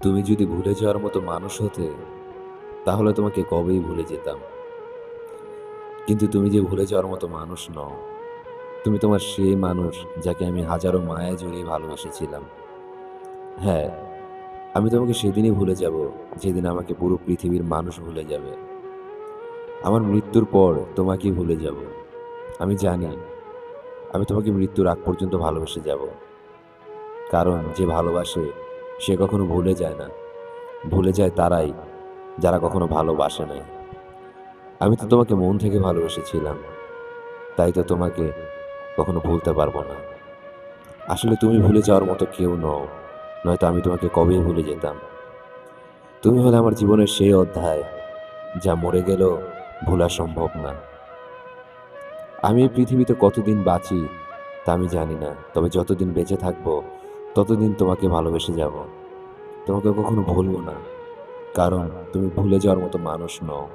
তুমি যদি ভুলে যাওয়ার মতো মানুষ হতে, তাহলে তোমাকে কবেই ভুলে যেতাম। কিন্তু তুমি যে ভুলে যাওয়ার মতো মানুষ নও। তুমি তোমার সেই মানুষ যাকে আমি হাজারো মায়ায় জড়িয়ে ভালোবেসেছিলাম। হ্যাঁ, আমি তোমাকে সেদিনই ভুলে যাব, যেদিন আমাকে পুরো পৃথিবীর মানুষ ভুলে যাবে। আমার মৃত্যুর পর তোমাকেই ভুলে যাব। আমি জানি, আমি তোমাকে মৃত্যুর আগ পর্যন্ত ভালোবেসে যাব। কারণ যে ভালোবাসে, সে কখনো ভুলে যায় না। ভুলে যায় তারাই, যারা কখনো ভালোবাসে নাই। আমি তো তোমাকে মন থেকে ভালোবেসেছিলাম, তাই তো তোমাকে কখনো ভুলতে পারবো না। আসলে তুমি ভুলে যাওয়ার মতো কেউ নও, নয়তো আমি তোমাকে কবেই ভুলে যেতাম। তুমি হলে আমার জীবনের সেই অধ্যায়, যা মরে গেলেও ভোলা সম্ভব না। আমি এই পৃথিবীতে কতদিন বাঁচি তা আমি জানি না, তবে যতদিন বেঁচে থাকবো ততদিন তোমাকে ভালোবেসে যাব। তোমাকে কখনো ভুলবো না, কারণ তুমি ভুলে যাওয়ার মতো মানুষ নও।